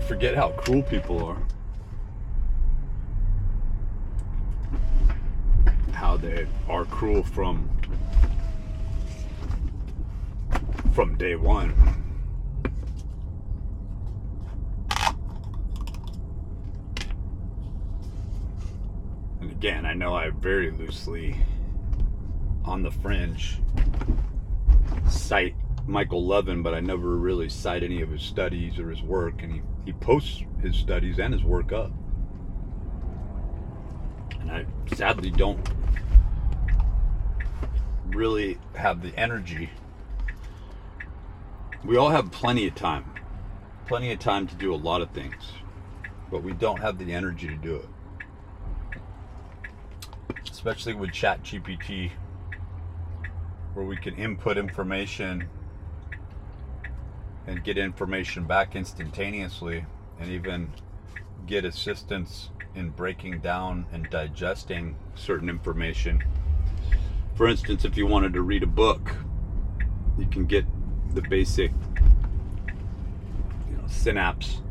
forget how cruel people are. How they are cruel from day one. And again, I know I very loosely, on the fringe, cite Michael Levin, but I never really cite any of his studies or his work, and he posts his studies and his work up. And I sadly don't really have the energy. We all have plenty of time to do a lot of things, but we don't have the energy to do it. Especially with ChatGPT, where we can input information and get information back instantaneously, and even get assistance in breaking down and digesting certain information. For instance, if you wanted to read a book, you can get the basic, synapse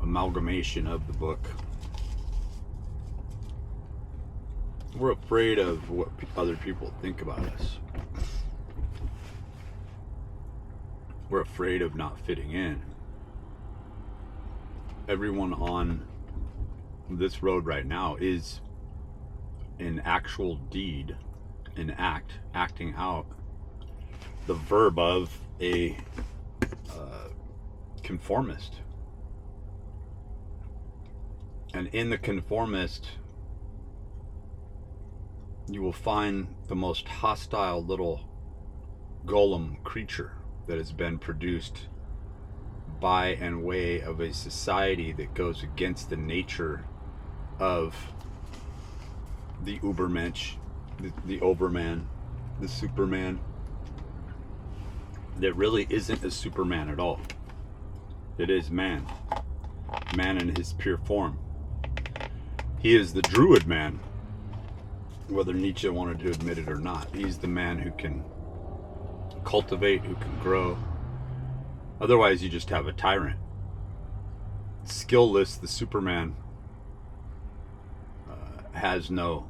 amalgamation of the book. We're afraid of what other people think about us. We're afraid of not fitting in. Everyone on this road right now is an actual deed, an act, acting out the verb of a conformist. And in the conformist, you will find the most hostile little golem creature that has been produced by and way of a society that goes against the nature of the Ubermensch, the Overman, the Superman. That really isn't a Superman at all. It is man. Man in his pure form. He is the Druid man, whether Nietzsche wanted to admit it or not. He's the man who can cultivate, who can grow. Otherwise, you just have a tyrant. Skillless, the Superman has no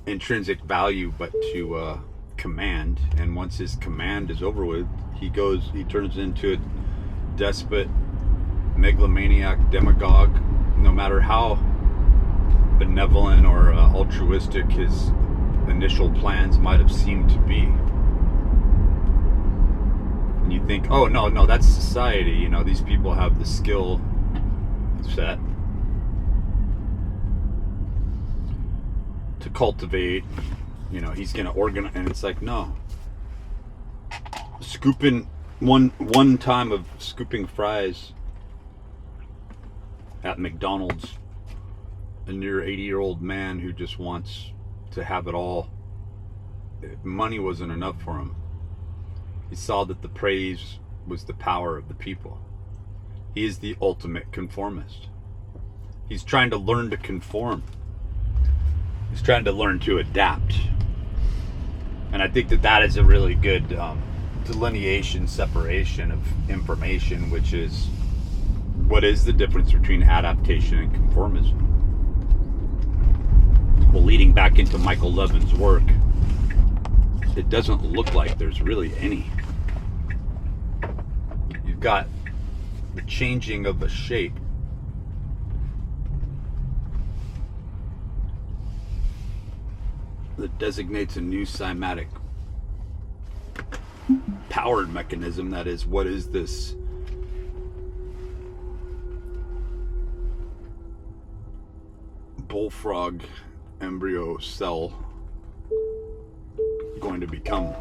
intrinsic value but to command. And once his command is over with, he turns into a despot, megalomaniac, demagogue. No matter how benevolent or altruistic his initial plans might have seemed to be. And you think, oh no, that's society. These people have the skill set to cultivate. He's going to organize, and it's like, no. Scooping one time of scooping fries at McDonald's, a near 80-year-old man who just wants to have it all. Money wasn't enough for him. He saw that the praise was the power of the people. He is the ultimate conformist. He's trying to learn to conform. He's trying to learn to adapt. And I think that is a really good delineation, separation of information, which is, what is the difference between adaptation and conformism? Well, leading back into Michael Levin's work, it doesn't look like there's really any. You've got the changing of a shape that designates a new cymatic powered mechanism. That is, what is this bullfrog embryo cell going to become?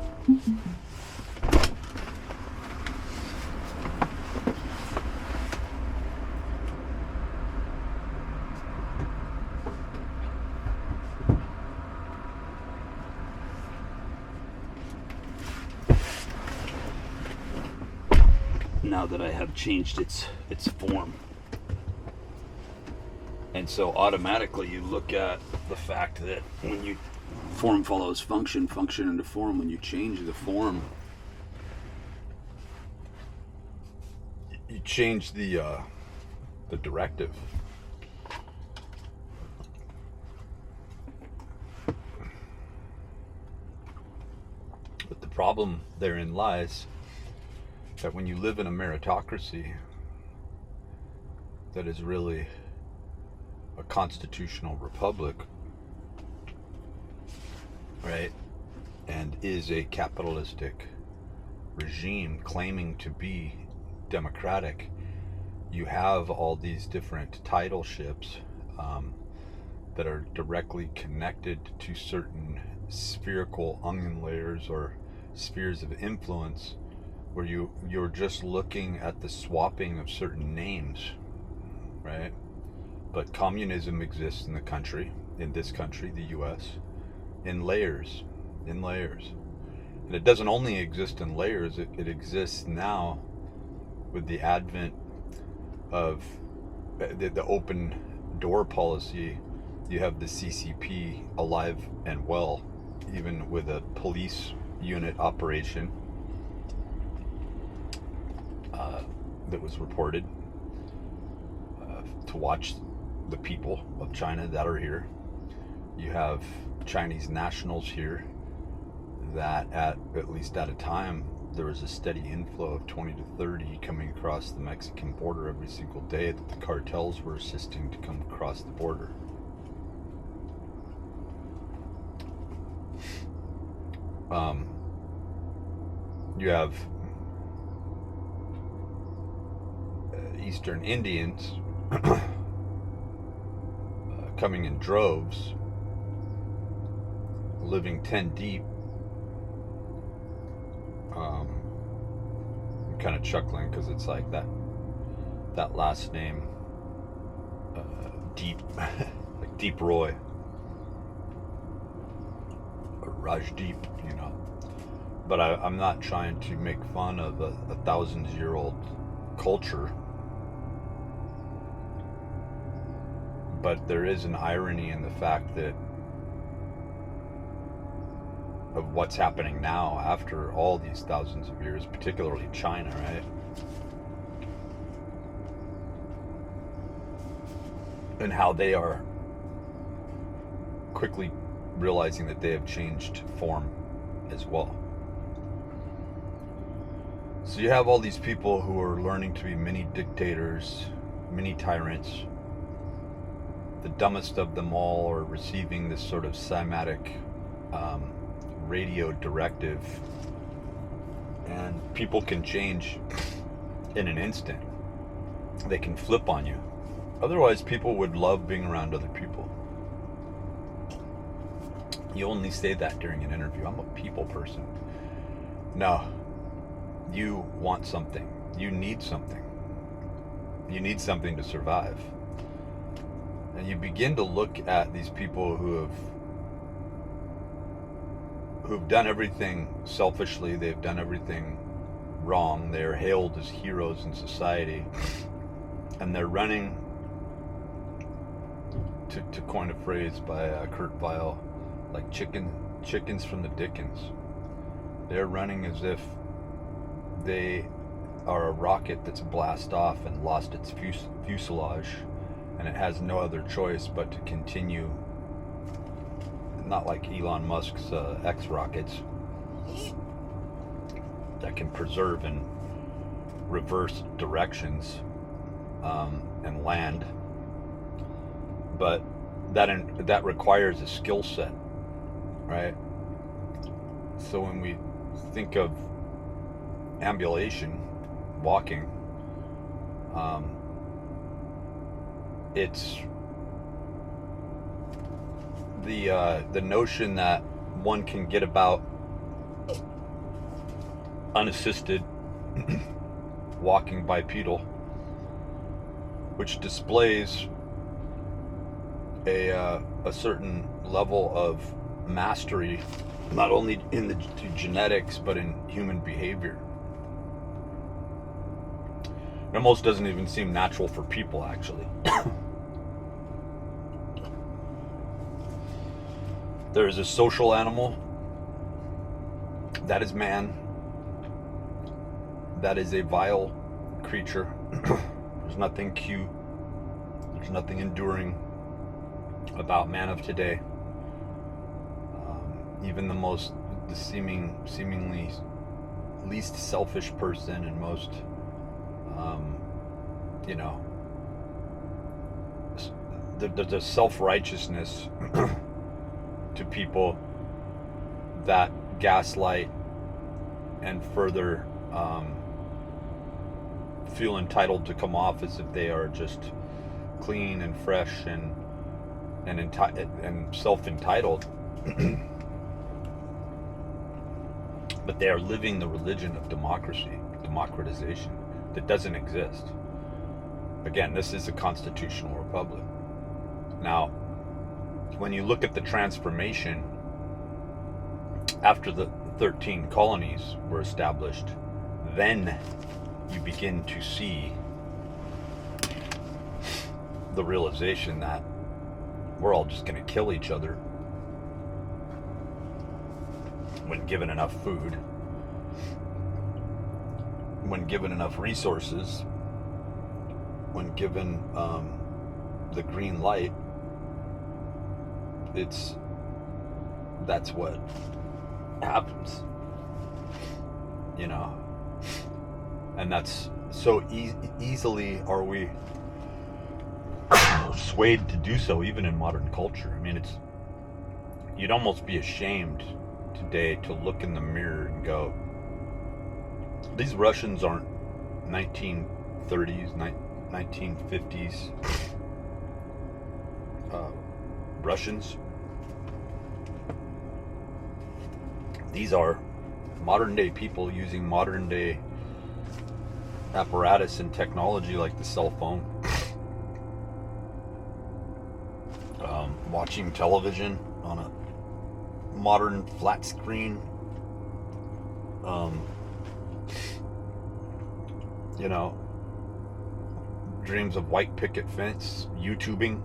Now that I have changed its form. And so automatically you look at the fact that when you form follows function, function into form, when you change the form, you change the directive. But the problem therein lies that when you live in a meritocracy that is really a constitutional republic, right, and is a capitalistic regime claiming to be democratic, you have all these different titleships that are directly connected to certain spherical onion layers or spheres of influence, where you're just looking at the swapping of certain names, right? But communism exists in this country, the US, in layers. And it doesn't only exist in layers, it exists now with the advent of the open door policy. You have the CCP alive and well, even with a police unit operation that was reported to watch the people of China that are here. You have Chinese nationals here that at least at a time, there was a steady inflow of 20 to 30 coming across the Mexican border every single day that the cartels were assisting to come across the border. You have Eastern Indians coming in droves, living 10 deep. I'm kind of chuckling because it's like that last name, Deep, like Deep Roy, or Rajdeep, you know. But I'm not trying to make fun of a 1,000-year-old culture. But there is an irony in the fact that of what's happening now after all these thousands of years, particularly China, right? And how they are quickly realizing that they have changed form as well. So you have all these people who are learning to be mini dictators, mini tyrants. The dumbest of them all are receiving this sort of cymatic radio directive, and people can change in an instant. They can flip on you. Otherwise, people would love being around other people. You only say that during an interview. I'm a people person. No. You want something. You need something. You need something to survive. And you begin to look at these people who've done everything selfishly. They've done everything wrong. They're hailed as heroes in society. And they're running, to coin a phrase by Kurt Weill, like chickens from the Dickens. They're running as if they are a rocket that's blast off and lost its fuselage, and it has no other choice but to continue, not like Elon Musk's X rockets that can preserve and reverse directions and land, but that requires a skill set, right? So when we think of ambulation, walking, it's the notion that one can get about unassisted walking bipedal, which displays a certain level of mastery, not only in the genetics but in human behavior. It almost doesn't even seem natural for people, actually. There is a social animal. That is man. That is a vile creature There's nothing cute. There's nothing enduring about man of today. Even the seemingly least selfish person and most, there's a self-righteousness to people that gaslight and further feel entitled to come off as if they are just clean and fresh and self-entitled. But they are living the religion of democratization that doesn't exist. Again, this is a constitutional republic. Now, when you look at the transformation after the 13 colonies were established, then you begin to see the realization that we're all just going to kill each other when given enough food, when given enough resources, when given the green light. That's what happens, and that's so easily are we swayed to do so, even in modern culture. I mean, you'd almost be ashamed today to look in the mirror and go, these Russians aren't 1930s, 1950s Russians. These are modern day people using modern day apparatus and technology like the cell phone, watching television on a modern flat screen, dreams of white picket fence, YouTubing.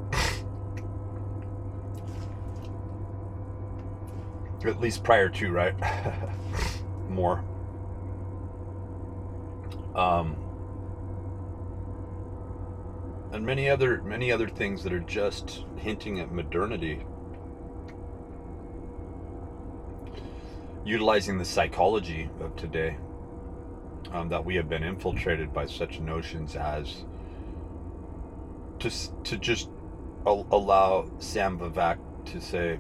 At least prior to, right? More. And many other things that are just hinting at modernity. Utilizing the psychology of today, that we have been infiltrated by such notions as to just allow Sam Vivek to say,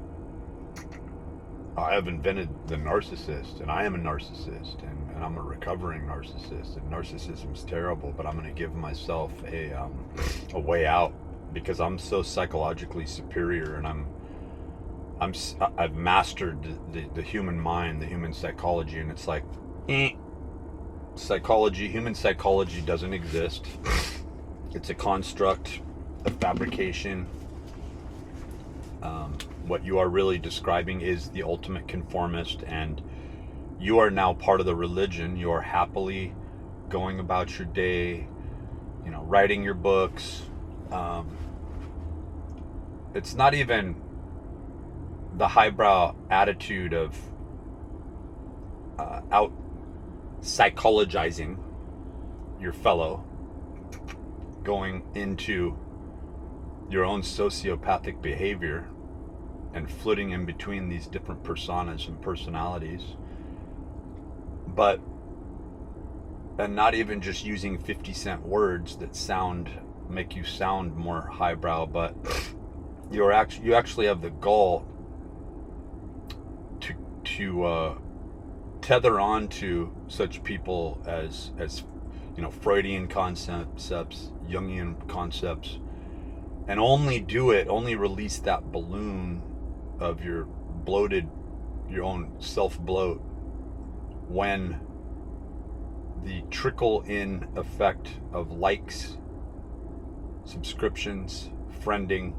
I have invented the narcissist, and I am a narcissist, and I'm a recovering narcissist, and narcissism is terrible, but I'm going to give myself a way out because I'm so psychologically superior, and I've mastered the human mind, the human psychology. And it's like, human psychology doesn't exist. It's a construct, a fabrication. What you are really describing is the ultimate conformist, and you are now part of the religion. You are happily going about your day, writing your books. It's not even the highbrow attitude of out psychologizing your fellow, going into your own sociopathic behavior and flitting in between these different personas and personalities, and not even just using 50-cent words that make you sound more highbrow, but you actually have the gall to tether on to such people as Freudian concepts, Jungian concepts, and only release that balloon of your own self-bloat when the trickle-in effect of likes, subscriptions, friending,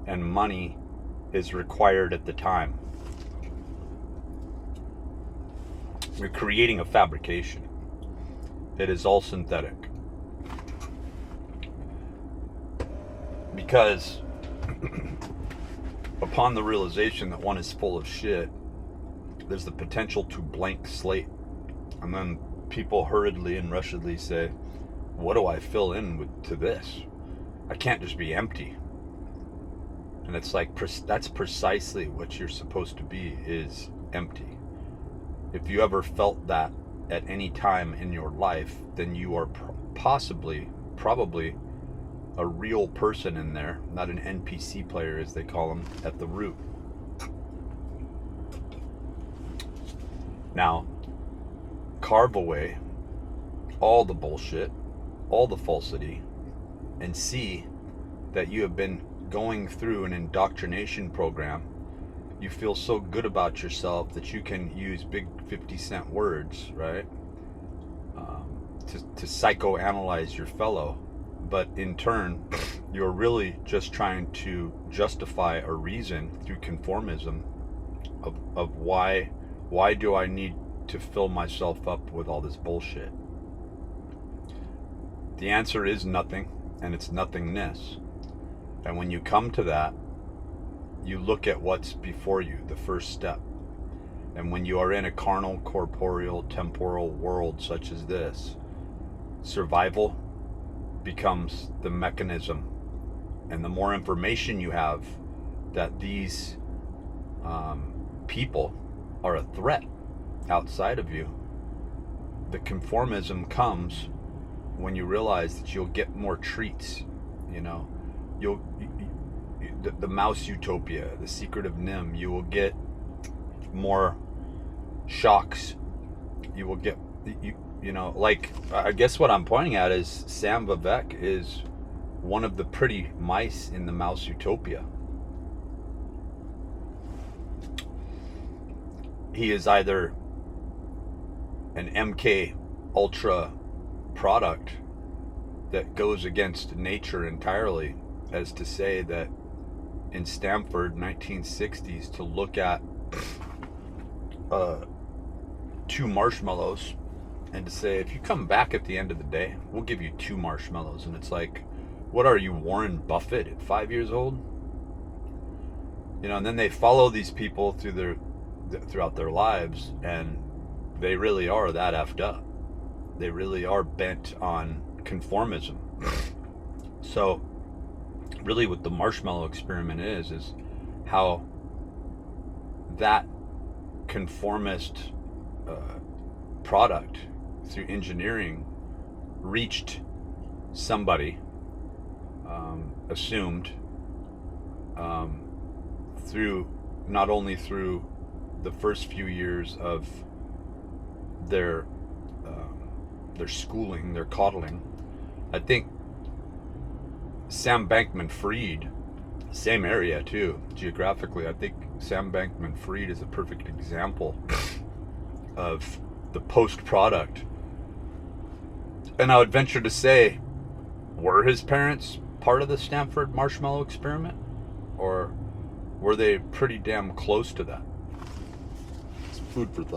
and money is required at the time. You're creating a fabrication. It is all synthetic. Because upon the realization that one is full of shit, there's the potential to blank slate. And then people hurriedly and rushedly say, what do I fill in to this? I can't just be empty. And it's like, that's precisely what you're supposed to be, is empty. If you ever felt that at any time in your life, then you are probably a real person in there, not an NPC player, as they call them, at the root. Now, carve away all the bullshit, all the falsity, and see that you have been going through an indoctrination program. You feel so good about yourself that you can use big 50-cent words, right? To psychoanalyze your fellow. But in turn, you're really just trying to justify a reason through conformism of why do I need to fill myself up with all this bullshit? The answer is nothing, and it's nothingness. And when you come to that, you look at what's before you, the first step. And when you are in a carnal, corporeal, temporal world such as this, survival becomes the mechanism. And the more information you have that these people are a threat outside of you, the conformism comes when you realize that you'll get more treats. You know, the mouse utopia, the secret of Nim, you will get more shocks. You will get, you know, like, I guess what I'm pointing at is Sam Vivek is one of the pretty mice in the mouse utopia. He is either an MK Ultra product that goes against nature entirely, as to say that in Stanford 1960s, to look at 2 marshmallows and to say, if you come back at the end of the day, we'll give you 2 marshmallows. And it's like, what are you, Warren Buffett at 5 years old? You know, and then they follow these people throughout their lives, and they really are that effed up. They really are bent on conformism. So really what the marshmallow experiment is how that conformist product through engineering reached somebody, assumed, through not only through the first few years of their schooling, their coddling. I think Sam Bankman-Fried, same area too, geographically. I think Sam Bankman-Fried is a perfect example of the post product. And I would venture to say, were his parents part of the Stanford marshmallow experiment? Or were they pretty damn close to that? It's food for thought.